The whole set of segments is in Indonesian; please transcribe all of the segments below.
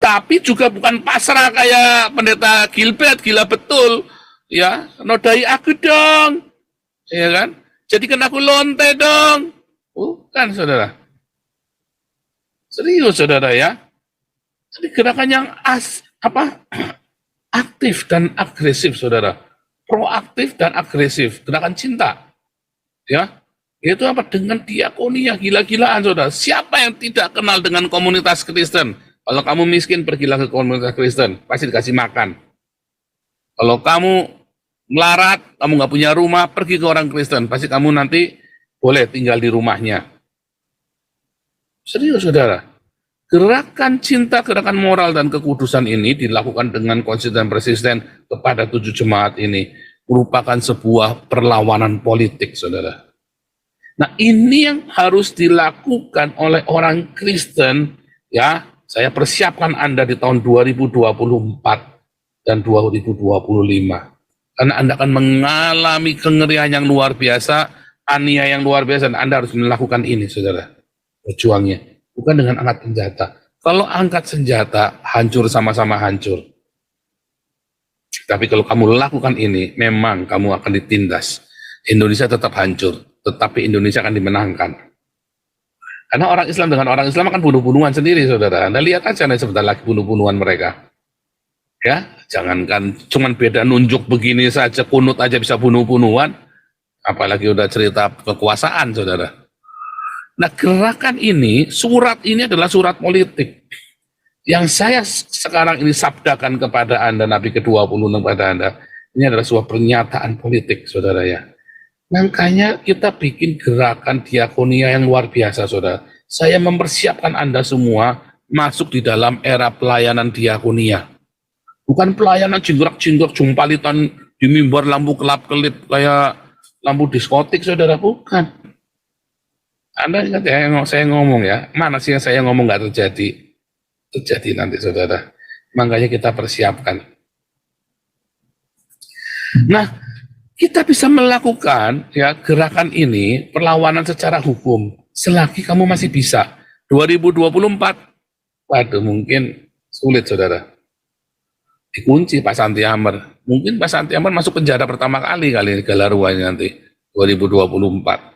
tapi juga bukan pasrah kayak pendeta Gilbert, gila betul, ya, nodai aku dong, ya kan, jadikan aku lonte dong, bukan saudara, serius saudara ya, jadi gerakan yang aktif dan agresif saudara, proaktif dan agresif, gerakan cinta, ya, itu apa dengan diakonia gila-gilaan saudara. Siapa yang tidak kenal dengan komunitas Kristen? Kalau kamu miskin pergilah ke komunitas Kristen, pasti dikasih makan. Kalau kamu melarat, kamu nggak punya rumah, pergi ke orang Kristen, pasti kamu nanti boleh tinggal di rumahnya. Serius saudara, gerakan cinta, gerakan moral dan kekudusan ini dilakukan dengan konsisten persisten kepada 7 jemaat ini, merupakan sebuah perlawanan politik saudara. Nah, ini yang harus dilakukan oleh orang Kristen, ya. Saya persiapkan Anda di tahun 2024 dan 2025. Karena Anda akan mengalami kengerian yang luar biasa, aniaya yang luar biasa, dan Anda harus melakukan ini, saudara. Berjuangnya. Bukan dengan angkat senjata. Kalau angkat senjata, hancur sama-sama hancur. Tapi kalau kamu lakukan ini, memang kamu akan ditindas. Indonesia tetap hancur, tetapi Indonesia akan dimenangkan. Karena orang Islam dengan orang Islam akan bunuh-bunuhan sendiri, saudara. Anda lihat aja nanti sebentar lagi bunuh-bunuhan mereka. Ya, jangankan cuman beda nunjuk begini saja, kunut aja bisa bunuh-bunuhan. Apalagi udah cerita kekuasaan, saudara. Nah, gerakan ini, surat ini adalah surat politik. Yang saya sekarang ini sabdakan kepada Anda, Nabi ke-20 kepada Anda, ini adalah sebuah pernyataan politik, saudara ya. Makanya kita bikin gerakan diakonia yang luar biasa, saudara. Saya mempersiapkan Anda semua masuk di dalam era pelayanan diakonia. Bukan pelayanan jingkrak-jingkrak, jumpalitan di mimbar lampu kelap-kelip kayak lampu diskotik, saudara. Bukan. Anda ingat ya, saya ngomong ya, mana sih yang saya ngomong nggak terjadi? Terjadi nanti, saudara. Makanya kita persiapkan. Nah, kita bisa melakukan ya gerakan ini, perlawanan secara hukum, selagi kamu masih bisa. 2024, waduh mungkin sulit saudara. Dikunci Pak Santi Amar. Mungkin Pak Santi Amar masuk penjara pertama kali Galaruanya nanti, 2024.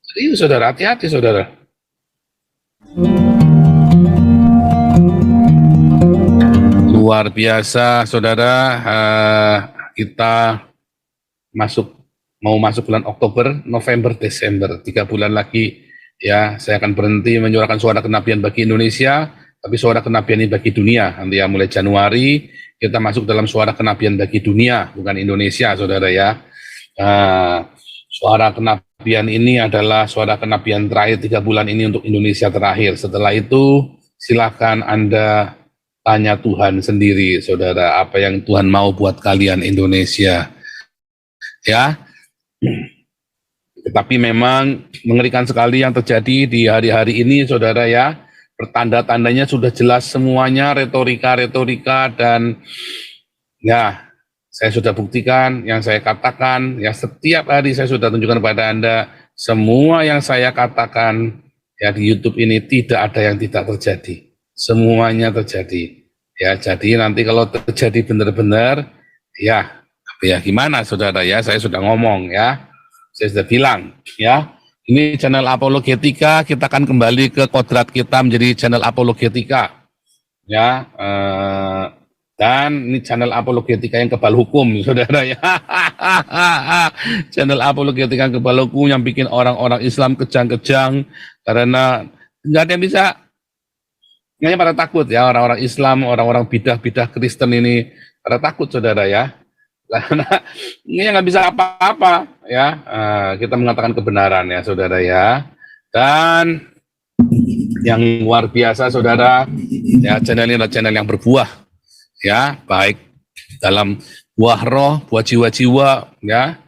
Serius saudara, hati-hati saudara. Luar biasa saudara, kita mau masuk bulan Oktober, November, Desember, 3 bulan lagi ya. Saya akan berhenti menyuarakan suara kenabian bagi Indonesia, tapi suara kenabian ini bagi dunia. Nanti ya mulai Januari kita masuk dalam suara kenabian bagi dunia, bukan Indonesia, saudara ya. Suara kenabian ini adalah suara kenabian terakhir 3 bulan ini untuk Indonesia terakhir. Setelah itu silakan Anda tanya Tuhan sendiri, saudara, apa yang Tuhan mau buat kalian Indonesia. Ya, tetapi memang mengerikan sekali yang terjadi di hari-hari ini, saudara ya. Pertanda-tandanya sudah jelas semuanya, retorika-retorika, dan ya, saya sudah buktikan yang saya katakan, ya setiap hari saya sudah tunjukkan kepada Anda, semua yang saya katakan ya di YouTube ini tidak ada yang tidak terjadi, semuanya terjadi. Ya, jadi nanti kalau terjadi benar-benar, ya gimana saudara ya, saya sudah ngomong ya, saya sudah bilang ya, ini channel Apologetika, kita akan kembali ke kodrat kita menjadi channel Apologetika ya, dan ini channel Apologetika yang kebal hukum saudara ya. Channel Apologetika yang kebal hukum yang bikin orang-orang Islam kejang-kejang karena nggak ada yang bisa, makanya pada takut ya, orang-orang Islam, orang-orang bidah-bidah Kristen ini pada takut saudara ya. Karena ini nggak bisa apa-apa ya, kita mengatakan kebenaran ya saudara ya. Dan yang luar biasa saudara ya, channel ini adalah channel yang berbuah ya, baik dalam buah roh, buah jiwa-jiwa ya,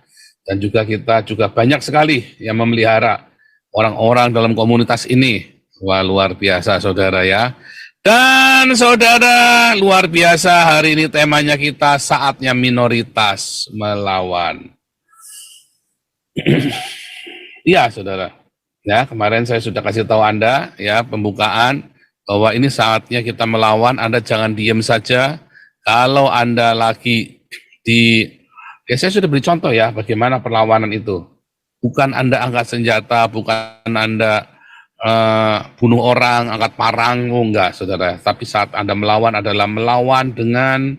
dan juga kita juga banyak sekali yang memelihara orang-orang dalam komunitas ini. Wah, luar biasa saudara ya. Dan saudara, luar biasa, hari ini temanya kita saatnya minoritas melawan. Iya saudara, ya kemarin saya sudah kasih tahu Anda ya pembukaan bahwa ini saatnya kita melawan. Anda jangan diam saja. Kalau Anda lagi ya saya sudah beri contoh ya bagaimana perlawanan itu. Bukan Anda angkat senjata, bukan Anda bunuh orang, angkat parang, enggak, saudara. Tapi saat Anda melawan adalah melawan dengan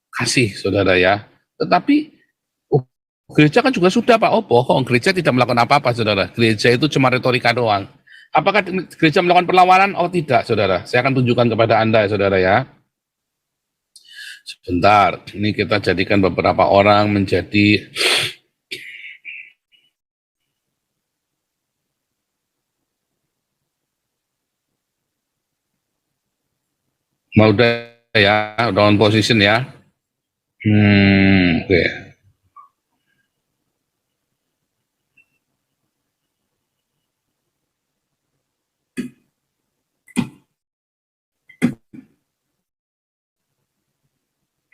kasih, saudara ya. Tetapi gereja kan juga sudah Pak Opo, kok gereja tidak melakukan apa-apa, saudara. Gereja itu cuma retorika doang. Apakah gereja melakukan perlawanan? Oh tidak, saudara. Saya akan tunjukkan kepada Anda, saudara ya. Sebentar, ini kita jadikan beberapa orang menjadi udah ya, udah on position ya. Oke.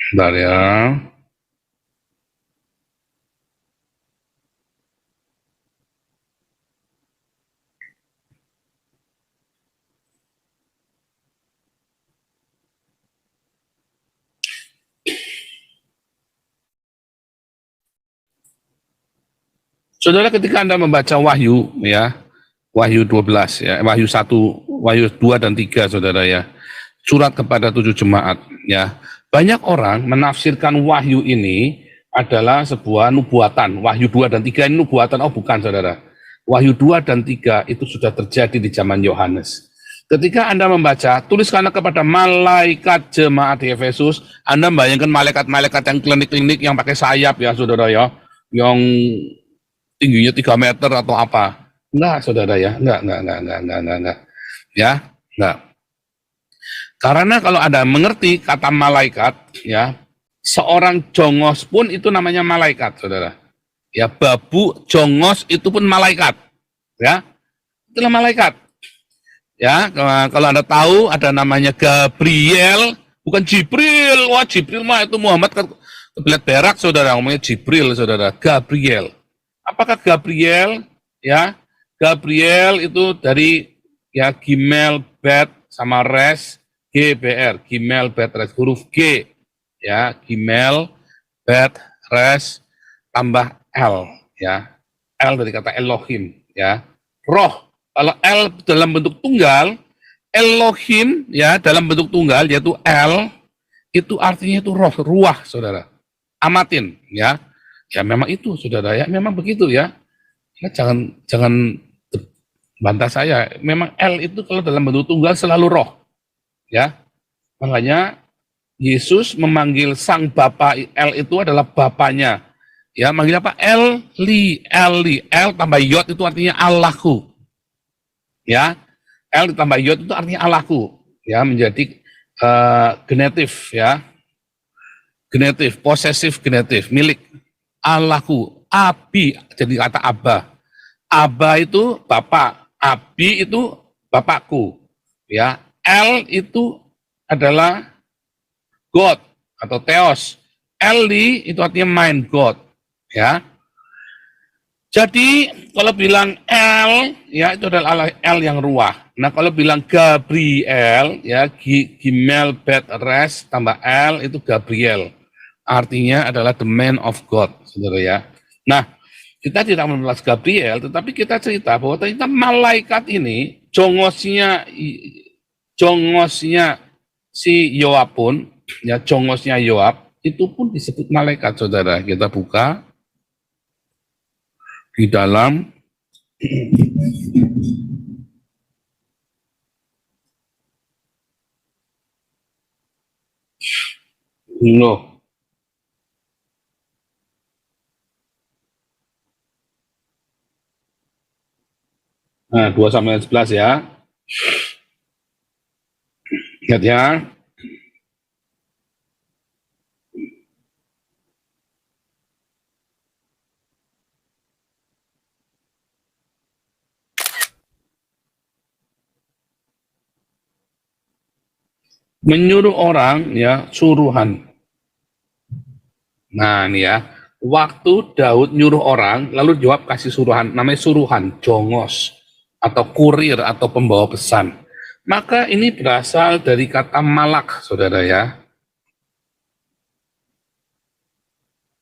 Bentar ya. Saudara, ketika Anda membaca Wahyu ya, Wahyu 12 ya, Wahyu 1, Wahyu 2 dan 3, saudara ya. Surat kepada 7 jemaat ya. Banyak orang menafsirkan Wahyu ini adalah sebuah nubuatan. Wahyu 2 dan 3 ini nubuatan, oh bukan, saudara. Wahyu 2 dan 3 itu sudah terjadi di zaman Yohanes. Ketika Anda membaca, tuliskanlah kepada malaikat jemaat di Efesus. Anda bayangkan malaikat-malaikat yang klinik-klinik yang pakai sayap ya, saudara ya, yang tingginya 3 meter atau apa. Enggak, saudara ya, enggak. Ya, enggak. Karena kalau Anda mengerti kata malaikat, ya, seorang jongos pun itu namanya malaikat, saudara. Ya, babu jongos itu pun malaikat. Ya, itulah malaikat. Ya, kalau Anda tahu ada namanya Gabriel, bukan Jibril. Wah, Jibril mah itu Muhammad kebelet berak, saudara. Ngomongnya Jibril, saudara. Gabriel. Apakah Gabriel? Ya, Gabriel itu dari ya Gimel, Bet sama Res, GBR, Gimel, Bet, Res, huruf G, ya, Gimel, Bet, Res, tambah L, ya, L dari kata Elohim, ya, roh. Kalau L dalam bentuk tunggal, Elohim, ya, dalam bentuk tunggal yaitu L, itu artinya itu roh, ruah, saudara. Amatin, ya. Ya memang itu, saudara ya, memang begitu ya. Ya jangan bantah saya. Memang L itu kalau dalam bentuk tunggal selalu roh. Ya. Makanya Yesus memanggil sang Bapa, L itu adalah bapaknya. Ya, manggil apa? Eli, L tambah yod itu artinya Allahku. Ya. L ditambah yod itu artinya Allahku. Ya, menjadi genetif ya. Genetif, posesif genetif, milik Allahku. Abi jadi kata Abba. Abba itu bapak, Abi itu bapakku. Ya, L itu adalah God atau Theos. Eli itu artinya mind God. Ya. Jadi kalau bilang L, ya itu adalah L yang ruah. Nah kalau bilang Gabriel, ya Gimel, Bet, Res tambah L itu Gabriel. Artinya adalah the man of God, saudara ya. Nah, kita tidak membahas Gabriel, tetapi kita cerita bahwa ternyata malaikat ini, jongosnya si Yoab pun, ya jongosnya Yoab, itu pun disebut malaikat, saudara. Kita buka di dalam Loh. Nah, 2 Samuel 11 ya. Lihat ya. Menyuruh orang ya suruhan. Nah, ini ya. Waktu Daud nyuruh orang, lalu jawab kasih suruhan, namanya suruhan, jongos atau kurir atau pembawa pesan. Maka ini berasal dari kata malak, saudara ya.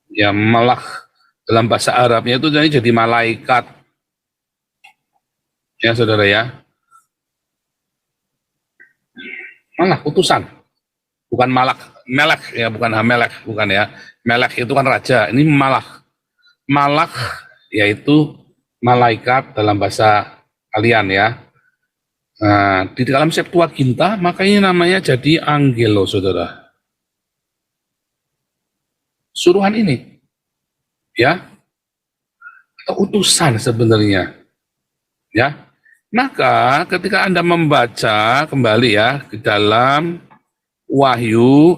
Ya, malak dalam bahasa Arabnya itu jadi malaikat. Ya, saudara ya. Malak, utusan. Bukan malak, melek ya, bukan melek, bukan ya. Melek itu kan raja, ini malak. Malak yaitu malaikat dalam bahasa kalian ya. Nah, di dalam Septuaginta makanya namanya jadi angelo, saudara. Suruhan ini, ya, atau utusan sebenarnya, ya. Maka ketika Anda membaca kembali ya ke dalam Wahyu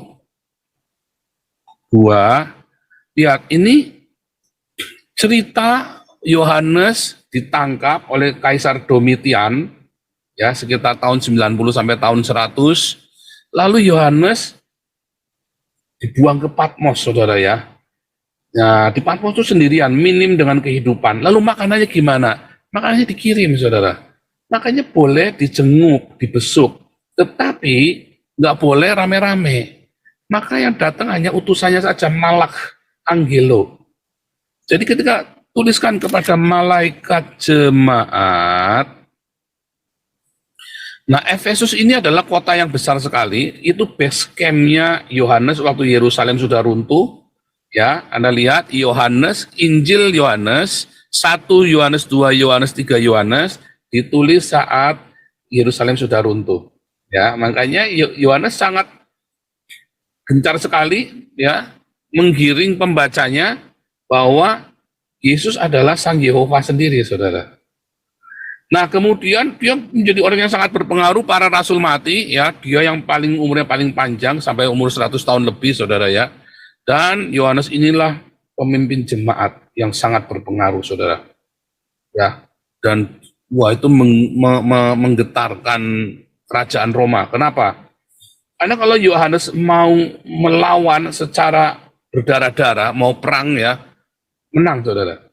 2, lihat ini cerita Yohanes ditangkap oleh Kaisar Domitian ya sekitar tahun 90 sampai tahun 100. Lalu Yohanes dibuang ke Patmos, saudara ya. Nah, di Patmos itu sendirian, minim dengan kehidupan. Lalu makanannya gimana? Makanannya dikirim, saudara. Makanya boleh dijenguk, dibesuk, tetapi nggak boleh rame-rame. Maka yang datang hanya utusannya saja, malak, angelo. Jadi ketika tuliskan kepada malaikat jemaat, nah, Efesus ini adalah kota yang besar sekali. Itu base camp-nya Yohanes waktu Yerusalem sudah runtuh. Ya, Anda lihat Yohanes, Injil Yohanes, 1 Yohanes, 2 Yohanes, 3 Yohanes ditulis saat Yerusalem sudah runtuh. Ya, makanya Yohanes sangat gencar sekali ya menggiring pembacanya bahwa Yesus adalah Sang Yehova sendiri, saudara. Nah, kemudian dia menjadi orang yang sangat berpengaruh, para rasul mati, ya, dia yang umurnya paling panjang, sampai umur 100 tahun lebih, saudara ya. Dan Yohanes inilah pemimpin jemaat yang sangat berpengaruh, saudara. Ya, dan wah itu menggetarkan kerajaan Roma. Kenapa? Karena kalau Yohanes mau melawan secara berdarah-darah, mau perang ya, menang, saudara.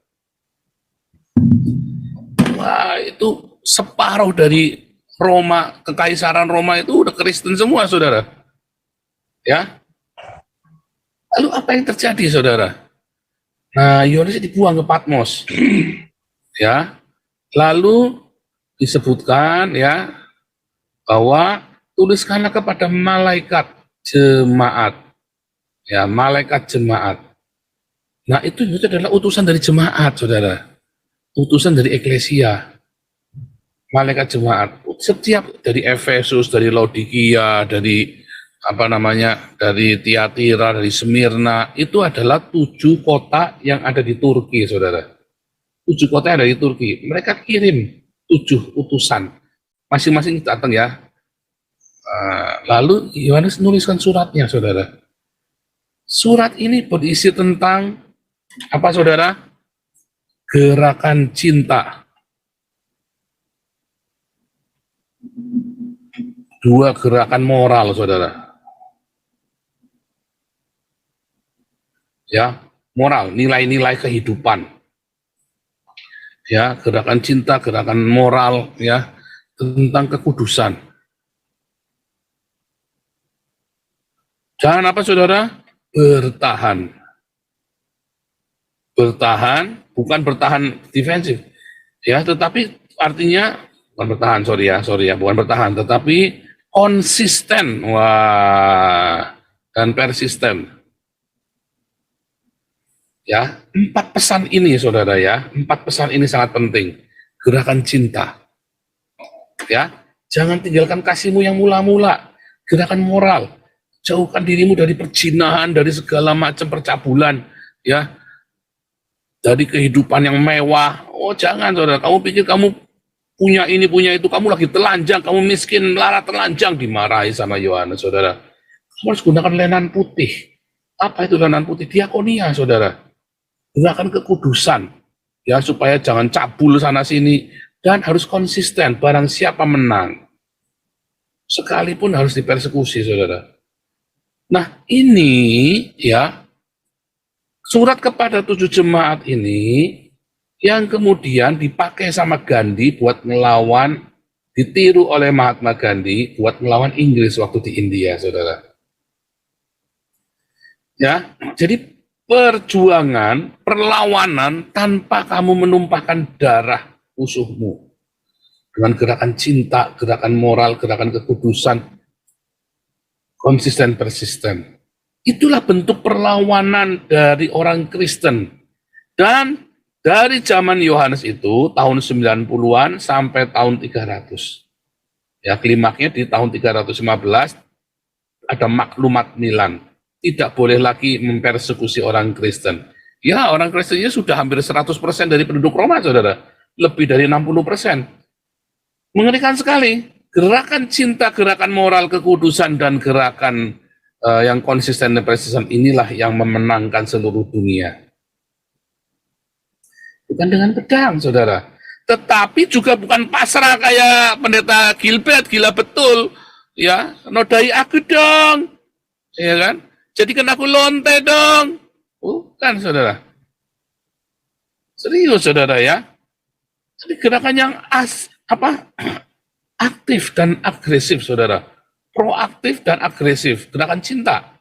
Wah, itu separuh dari Roma, kekaisaran Roma itu udah Kristen semua, saudara. Ya. Lalu apa yang terjadi, saudara? Nah, Yohanes dibuang ke Patmos. Ya. Lalu disebutkan ya bahwa tuliskanlah kepada malaikat jemaat. Ya, malaikat jemaat. Nah, itu adalah utusan dari jemaat, saudara. Utusan dari eklesia, malaikat jemaat. Setiap dari Efesus, dari Laodikia, dari dari Tiatira, dari Smyrna, itu adalah 7 kota yang ada di Turki, saudara. 7 kota yang ada di Turki. Mereka kirim 7 utusan, masing-masing datang ya. Lalu Yohanes nuliskan suratnya, saudara. Surat ini berisi tentang apa, saudara? Gerakan cinta. 2 gerakan moral, saudara. Ya, moral, nilai-nilai kehidupan. Ya, gerakan cinta, gerakan moral, ya, tentang kekudusan. Jangan apa, saudara? Bertahan. Bertahan, bukan bertahan defensif. Ya, tetapi artinya bukan bertahan, sorry ya, bukan bertahan, tetapi konsisten, wah, dan persisten. Ya, 4 pesan ini, saudara ya, 4 pesan ini sangat penting. Gerakan cinta, ya, jangan tinggalkan kasihmu yang mula-mula. Gerakan moral, jauhkan dirimu dari perzinahan, dari segala macam percabulan, ya, dari kehidupan yang mewah. Oh, jangan, saudara, kamu pikir kamu punya ini, punya itu, kamu lagi telanjang, kamu miskin, melarat, telanjang, dimarahi sama Yohanes, saudara. Kamu harus gunakan lenan putih. Apa itu lenan putih? Diakonia, saudara. Gerakan kekudusan, ya, supaya jangan cabul sana sini, dan harus konsisten, barang siapa menang. Sekalipun harus dipersekusi, saudara. Nah, ini, ya, surat kepada 7 jemaat ini, yang kemudian dipakai sama Gandhi buat ngelawan ditiru oleh Mahatma Gandhi buat melawan Inggris waktu di India, saudara. Ya, jadi perjuangan, perlawanan tanpa kamu menumpahkan darah musuhmu dengan gerakan cinta, gerakan moral, gerakan kekudusan, konsisten, persisten. Itulah bentuk perlawanan dari orang Kristen. Dan dari zaman Yohanes itu, tahun 90-an sampai tahun 300. Ya, klimaknya di tahun 315, ada maklumat Milan. Tidak boleh lagi mempersekusi orang Kristen. Ya, orang Kristennya sudah hampir 100% dari penduduk Roma, saudara. Lebih dari 60%. Mengerikan sekali. Gerakan cinta, gerakan moral, kekudusan, dan gerakan yang konsisten dan persisten inilah yang memenangkan seluruh dunia. Bukan dengan pedang, saudara. Tetapi juga bukan pasrah kayak pendeta Gilbert, gila betul. Ya, nodai aku dong. Ya kan? Jadikan aku lonte dong. Bukan, saudara. Serius, saudara ya. Jadi gerakan yang aktif dan agresif, saudara. Proaktif dan agresif, gerakan cinta.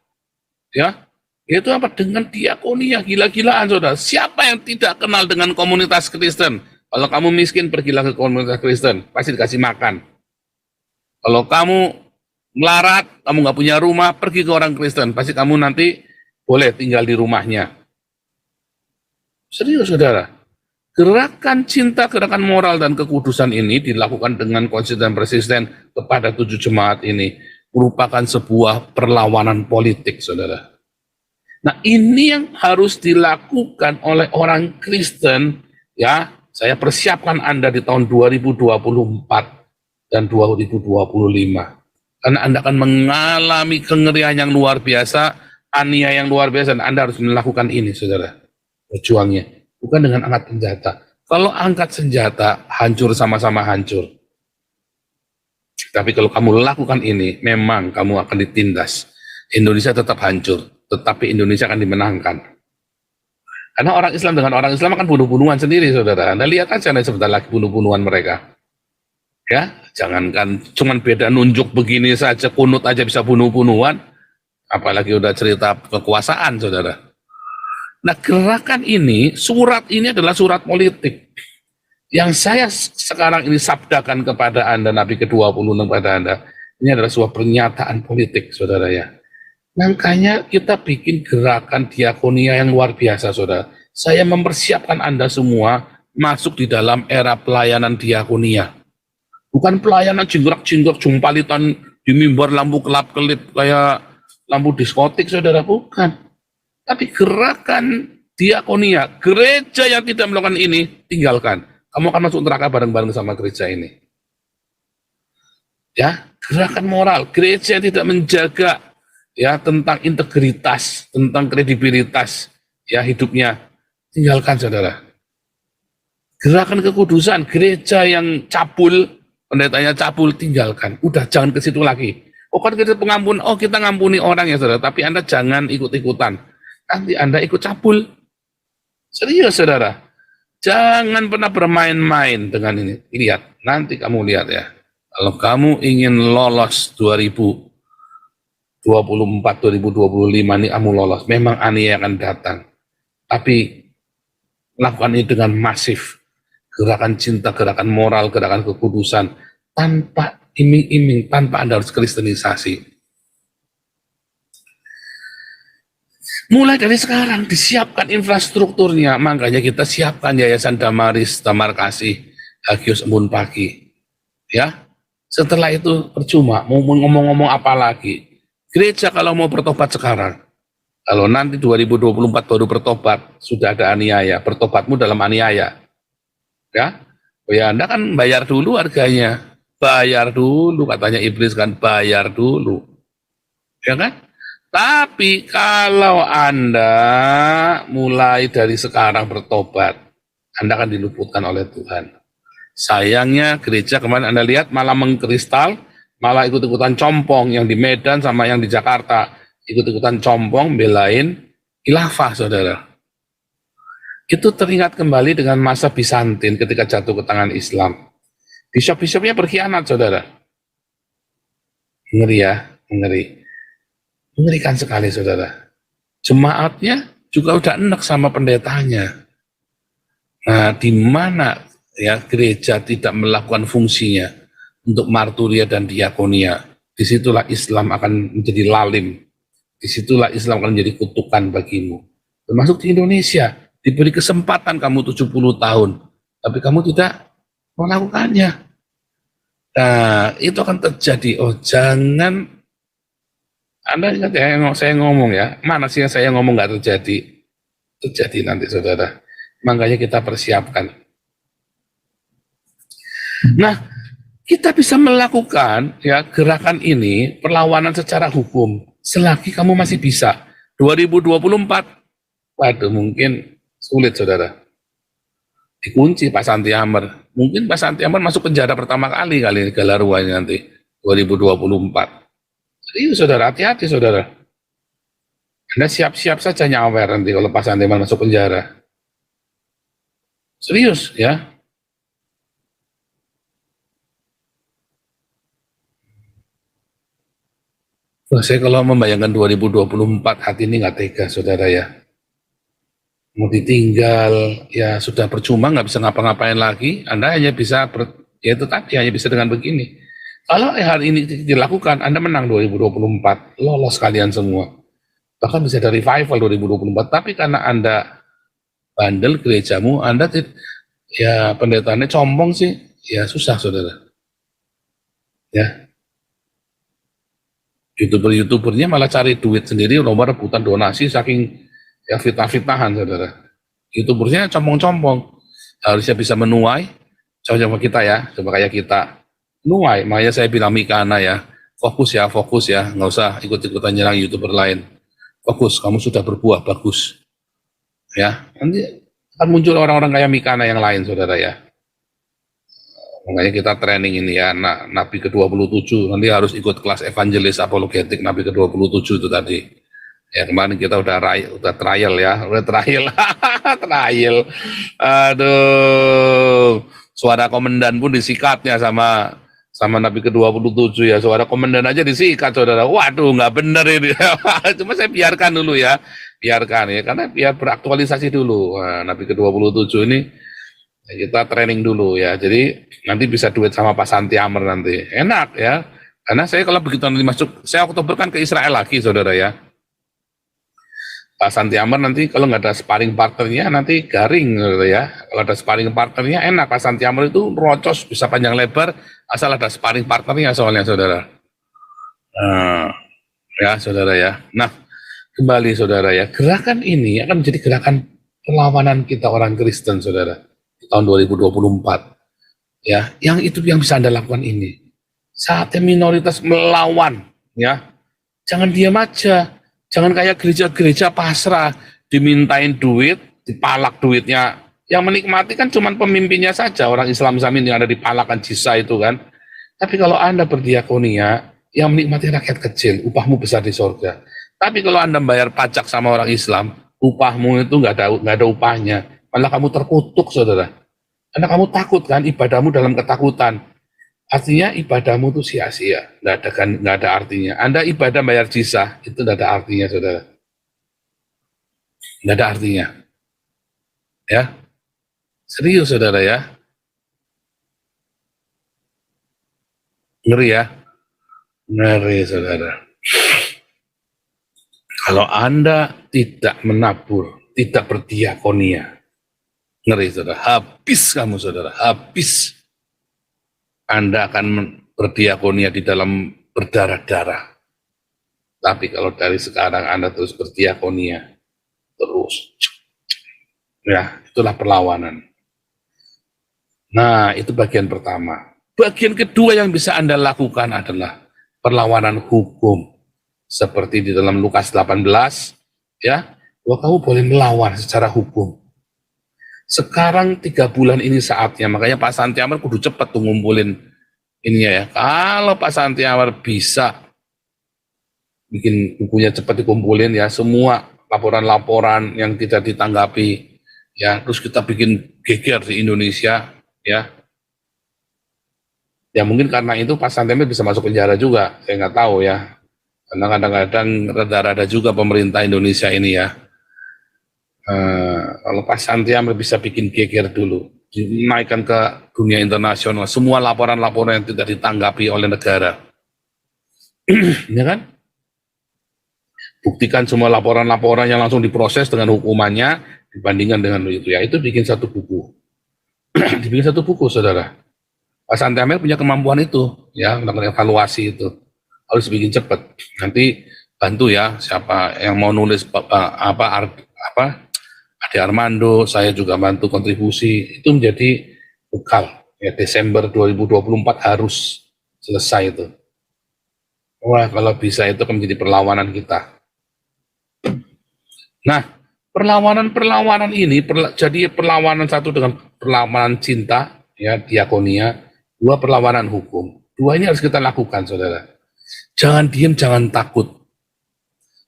Ya, itu apa? Dengan diakonia, gila-gilaan, saudara. Siapa yang tidak kenal dengan komunitas Kristen? Kalau kamu miskin, pergilah ke komunitas Kristen, pasti dikasih makan. Kalau kamu melarat, kamu nggak punya rumah, pergi ke orang Kristen, pasti kamu nanti boleh tinggal di rumahnya. Serius, saudara. Gerakan cinta, gerakan moral, dan kekudusan ini dilakukan dengan konsisten persisten kepada 7 jemaat ini. Merupakan sebuah perlawanan politik, saudara. Nah, ini yang harus dilakukan oleh orang Kristen, ya. Saya persiapkan Anda di tahun 2024 dan 2025. Karena Anda akan mengalami kengerian yang luar biasa, aniaya yang luar biasa, dan Anda harus melakukan ini, saudara. Berjuangnya. Bukan dengan angkat senjata. Kalau angkat senjata, hancur sama-sama hancur. Tapi kalau kamu lakukan ini, memang kamu akan ditindas. Indonesia tetap hancur, tetapi Indonesia akan dimenangkan. Karena orang Islam dengan orang Islam akan bunuh-bunuhan sendiri, saudara. Anda lihat aja nanti sebentar lagi bunuh-bunuhan mereka. Ya, jangankan cuman beda nunjuk begini saja, kunut aja bisa bunuh-bunuhan. Apalagi udah cerita kekuasaan, saudara. Nah, gerakan ini, surat ini adalah surat politik. Yang saya sekarang ini sabdakan kepada Anda, Nabi ke-20 kepada Anda, ini adalah sebuah pernyataan politik, saudara ya. Makanya kita bikin gerakan diakonia yang luar biasa, saudara. Saya mempersiapkan Anda semua masuk di dalam era pelayanan diakonia. Bukan pelayanan jingkrak-jingkrak, jumpalitan di mimbar lampu kelap-kelip kayak lampu diskotik, saudara, bukan. Tapi gerakan diakonia, gereja yang tidak melakukan ini, tinggalkan. Kamu akan masuk neraka bareng-bareng sama gereja ini. Ya, gerakan moral, gereja yang tidak menjaga ya tentang integritas, tentang kredibilitas ya hidupnya, tinggalkan, saudara. Gerakan kekudusan, gereja yang cabul, pendetanya cabul, tinggalkan. Udah, jangan ke situ lagi. Oh, kan kita pengampun, oh kita ngampuni orang ya, saudara, tapi Anda jangan ikut-ikutan. Nanti Anda ikut cabul. Serius, saudara. Jangan pernah bermain-main dengan ini. Lihat, nanti kamu lihat ya. Kalau kamu ingin lolos 2024, 2025 ini kamu lolos. Memang aniaya akan datang. Tapi lakukan ini dengan masif. Gerakan cinta, gerakan moral, gerakan kekudusan. Tanpa iming-iming, tanpa Anda harus kristenisasi. Mulai dari sekarang disiapkan infrastrukturnya, makanya kita siapkan Yayasan Damaris, Damar Kasih, Hagios Embun Pagi. Ya, setelah itu percuma, mau ngomong-ngomong apa lagi. Gereja kalau mau bertobat sekarang, kalau nanti 2024 baru bertobat, sudah ada aniaya, bertobatmu dalam aniaya. Ya, oh ya Anda kan bayar dulu harganya, bayar dulu, katanya iblis kan, bayar dulu. Ya kan? Tapi kalau Anda mulai dari sekarang bertobat, Anda akan diluputkan oleh Tuhan. Sayangnya gereja kemarin Anda lihat malah mengkristal, malah ikut-ikutan compong, yang di Medan sama yang di Jakarta, ikut-ikutan compong, belain khilafah, saudara. Itu teringat kembali dengan masa Bizantin ketika jatuh ke tangan Islam. Bishop-bishopnya berkhianat, saudara. Ngeri ya, ngeri. Mengerikan sekali, saudara. Jemaatnya juga udah enak sama pendetanya. Nah, di mana ya gereja tidak melakukan fungsinya untuk marturia dan diakonia, disitulah Islam akan menjadi lalim. Disitulah Islam akan menjadi kutukan bagimu. Termasuk di Indonesia, diberi kesempatan kamu 70 tahun, tapi kamu tidak melakukannya. Nah, itu akan terjadi. Oh, jangan, Anda ingat ya, saya ngomong ya, mana sih yang saya ngomong nggak terjadi? Terjadi nanti, saudara. Makanya kita persiapkan. Nah, kita bisa melakukan ya gerakan ini, perlawanan secara hukum, selagi kamu masih bisa. 2024, waduh mungkin sulit, saudara. Dikunci Pak Santi Amar. Mungkin Pak Santi Amar masuk penjara pertama kali Galaruanya nanti 2024. Serius, saudara, hati-hati, saudara. Anda siap-siap saja nyawer nanti kalau Pak Santi Amar masuk penjara. Serius ya. Wah, saya kalau membayangkan 2024 hati ini nggak tega, saudara ya. Mau ditinggal, ya sudah percuma, nggak bisa ngapa-ngapain lagi. Anda hanya bisa, ya itu tadi, hanya bisa dengan begini. Kalau hari ini dilakukan, Anda menang 2024, lolos kalian semua. Bahkan bisa ada revival 2024, tapi karena Anda bandel gerejamu, Anda ya pendetanya combong sih, ya susah, saudara. Ya, YouTubernya malah cari duit sendiri, lomba rebutan donasi saking ya fitnah-fitnahan, saudara. YouTubernya compong-compong, harusnya bisa menuai, coba kita ya, coba kayak kita nuai. Makanya saya bilang Mikana ya, fokus ya, nggak usah ikut-ikutan nyerang YouTuber lain. Fokus, kamu sudah berbuah bagus, ya. Nanti akan muncul orang-orang kayak Mikana yang lain, saudara ya. Makanya kita training ini ya, Nabi ke-27, nanti harus ikut kelas evangelis apologetik Nabi ke-27 itu tadi. Ya kemarin kita udah trial ya, trial. Aduh, suara komandan pun disikatnya sama Nabi ke-27 ya, suara komandan aja disikat, saudara. Waduh, nggak bener ini. Cuma saya biarkan dulu ya, biarkan ya, karena biar beraktualisasi dulu. Nah, Nabi ke-27 ini kita training dulu ya, jadi nanti bisa duet sama Pak Santi Amar nanti, enak ya, karena saya kalau begitu nanti masuk, saya Oktober kan ke Israel lagi, saudara ya. Pak Santi Amar nanti kalau nggak ada sparring partnernya nanti garing, saudara ya. Kalau ada sparring partnernya enak, Pak Santi Amar itu rocos, bisa panjang lebar, asal ada sparring partnernya soalnya, saudara. Nah, ya saudara ya. Nah, kembali saudara ya, gerakan ini akan menjadi gerakan perlawanan kita orang Kristen, saudara, di tahun 2024. Ya, yang itu yang bisa Anda lakukan ini. Saatnya minoritas melawan, ya. Jangan diam aja. Jangan kayak gereja-gereja pasrah, dimintain duit, dipalak duitnya. Yang menikmati kan cuma pemimpinnya saja, orang Islam Samin yang ada di palakan Jisa itu kan. Tapi kalau Anda berdiakonia, yang menikmati rakyat kecil, upahmu besar di sorga. Tapi kalau Anda bayar pajak sama orang Islam, upahmu itu nggak ada upahnya. Malah kamu terkutuk, saudara. Karena kamu takut kan, ibadahmu dalam ketakutan. Artinya ibadahmu itu sia-sia, nggak ada artinya. Anda ibadah bayar jizah, itu nggak ada artinya, saudara. Nggak ada artinya. Ya, serius, saudara ya. Ngeri ya, ngeri, saudara. Kalau Anda tidak menabur, tidak berdiakonia, ngeri, saudara. Habis kamu, saudara, habis. Anda akan berdiakonia di dalam berdarah-darah. Tapi kalau dari sekarang Anda terus berdiakonia, terus, ya itulah perlawanan. Nah, itu bagian pertama. Bagian kedua yang bisa Anda lakukan adalah perlawanan hukum. Seperti di dalam Lukas 18, ya, bahwa kamu boleh melawan secara hukum. Sekarang 3 bulan ini saatnya, makanya Pak Santi Amar kudu cepat tuh ngumpulin ininya ya. Kalau Pak Santi Amar bisa bikin bukunya cepat dikumpulin ya, semua laporan-laporan yang tidak ditanggapi ya, terus kita bikin geger di Indonesia ya. Ya mungkin karena itu Pak Santemir bisa masuk penjara juga, saya nggak tahu ya. Karena kadang-kadang rada-rada juga pemerintah Indonesia ini ya. Kalau Pak Santiago bisa bikin geger dulu, dinaikkan ke dunia internasional, semua laporan-laporan yang tidak ditanggapi oleh negara, ya kan? Buktikan semua laporan-laporan yang langsung diproses dengan hukumannya dibandingkan dengan itu ya, itu bikin satu buku, dibikin satu buku, saudara. Pak Santiago punya kemampuan itu, ya, melakukan evaluasi itu, harus bikin cepat. Nanti bantu ya, siapa yang mau nulis apa Ade Armando, saya juga bantu kontribusi, itu menjadi bekal. Ya, Desember 2024 harus selesai itu. Wah, kalau bisa itu akan menjadi perlawanan kita. Nah, perlawanan-perlawanan ini, jadi perlawanan satu dengan perlawanan cinta, ya, diakonia, dua perlawanan hukum. Dua ini harus kita lakukan, saudara. Jangan diam, jangan takut.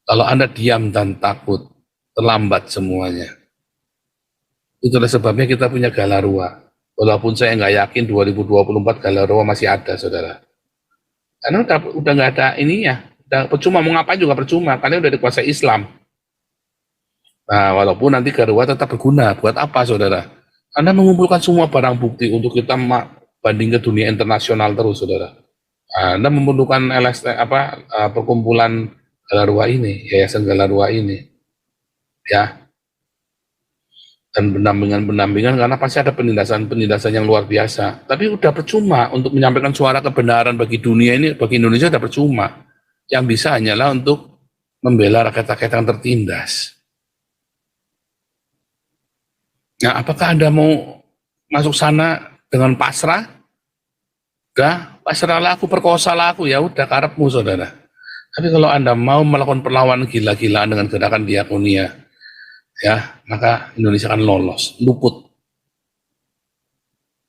Kalau Anda diam dan takut, terlambat semuanya. Itulah sebabnya kita punya Galarua. Walaupun saya nggak yakin 2024 Galarua masih ada, saudara. Karena udah nggak ada ininya. Udah percuma, mau ngapain juga percuma. Karena udah dikuasai Islam. Nah, walaupun nanti Galarua tetap berguna. Buat apa, saudara? Anda mengumpulkan semua barang bukti untuk kita banding ke dunia internasional terus, saudara. Anda memerlukan perkumpulan Galarua ini, Yayasan Galarua ini. Ya, dan pendampingan karena pasti ada penindasan yang luar biasa. Tapi udah percuma untuk menyampaikan suara kebenaran bagi dunia ini, bagi Indonesia udah percuma. Yang bisa hanyalah untuk membela rakyat-rakyat yang tertindas. Nah, apakah Anda mau masuk sana dengan pasrah? Udah, pasrahlah aku, perkosalah aku, ya udah karepmu, saudara. Tapi kalau Anda mau melakukan perlawanan gila-gilaan dengan gerakan diakonia, ya, maka Indonesia akan lolos, luput.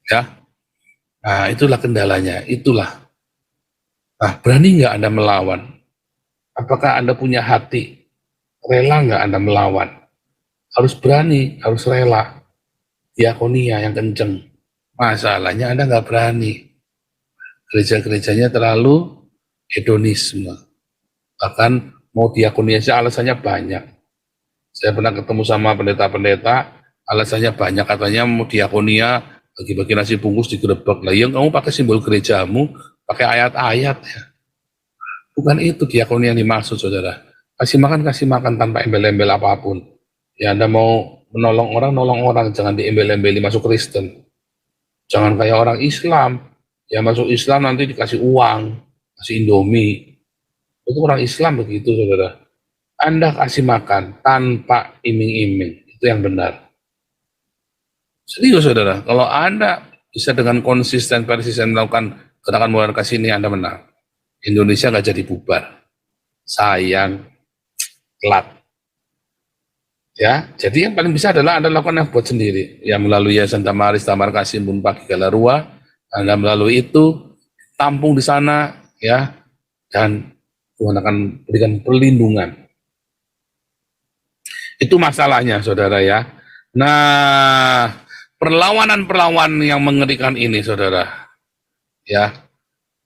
Ya, nah itulah kendalanya, itulah. Nah, berani nggak Anda melawan? Apakah Anda punya hati? Rela nggak Anda melawan? Harus berani, harus rela. Diakonia yang kenceng. Masalahnya Anda nggak berani. Gereja-gerejanya terlalu hedonisme. Bahkan mau diakonia saja alasannya banyak. Saya pernah ketemu sama pendeta-pendeta, alasannya banyak, katanya mau diakonia, bagi-bagi nasi bungkus digerebek. Lah, yang kamu pakai simbol gerejamu, pakai ayat-ayat ya. Bukan itu diakonia yang dimaksud, saudara. Kasih makan tanpa embel-embel apapun. Ya, Anda mau menolong orang, nolong orang, jangan diembel-embeli masuk Kristen. Jangan kayak orang Islam, ya masuk Islam nanti dikasih uang, kasih Indomie. Itu orang Islam begitu, saudara. Anda kasih makan tanpa iming-iming, itu yang benar. Serius, saudara, kalau Anda bisa dengan persisten melakukan gerakan moral kasih ini, Anda menang. Indonesia nggak jadi bubar. Sayang, telat. Ya, jadi yang paling bisa adalah Anda lakukan yang buat sendiri. Ya, melalui Yayasan Damaris, Damar Kasih, Bun Pagi Galarua, Anda melalui itu, tampung di sana, ya, dan Tuhan akan berikan perlindungan. Itu masalahnya, saudara ya. Nah, perlawanan-perlawanan yang mengerikan ini, saudara. Ya,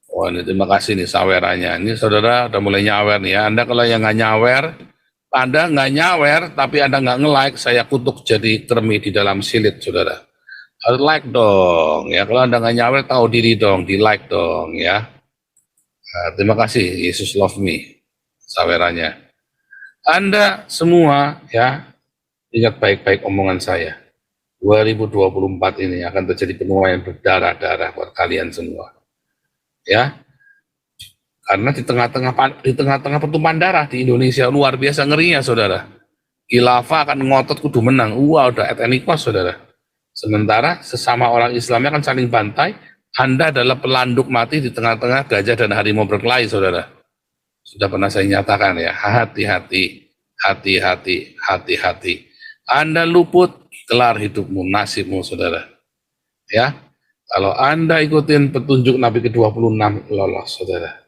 oh ini terima kasih nih sawerannya. Ini saudara udah mulai nyawer nih ya. Anda kalau yang nggak nyawer, Anda nggak nyawer, tapi Anda nggak nge-like, saya kutuk jadi kremi di dalam silit, saudara. Harus like dong, ya. Kalau Anda nggak nyawer, tahu diri dong, di like dong, ya. Nah, terima kasih, Yesus love me, sawerannya. Anda semua, ya, ingat baik-baik omongan saya. 2024 ini akan terjadi penuaian berdarah-darah buat kalian semua. Ya, karena di tengah-tengah pertumpahan darah di Indonesia luar biasa ngerinya, saudara. Khilafah akan ngotot kudu menang. Udah etnikos, saudara. Sementara sesama orang Islamnya akan saling bantai. Anda adalah pelanduk mati di tengah-tengah gajah dan harimau berkelahi, saudara. Sudah pernah saya nyatakan ya, hati-hati, hati-hati, hati-hati. Anda luput, kelar hidupmu, nasibmu, saudara. Ya, kalau Anda ikutin petunjuk Nabi ke-26, lolos, saudara.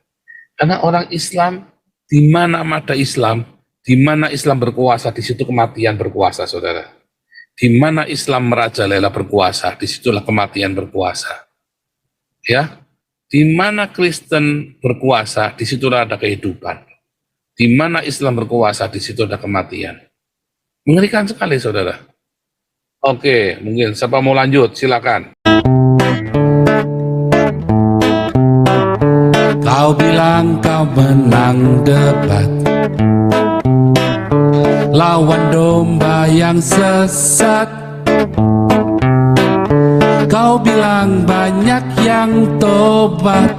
Karena orang Islam, di mana ada Islam, di mana Islam berkuasa, di situ kematian berkuasa, saudara. Di mana Islam merajalela berkuasa, disitulah kematian berkuasa. Ya, Di mana Kristen berkuasa, di situ ada kehidupan. Di mana Islam berkuasa, di situ ada kematian. Mengerikan sekali, saudara. Oke, mungkin siapa mau lanjut, silakan. Kau bilang kau menang debat, lawan domba yang sesat. Kau bilang banyak yang tobat.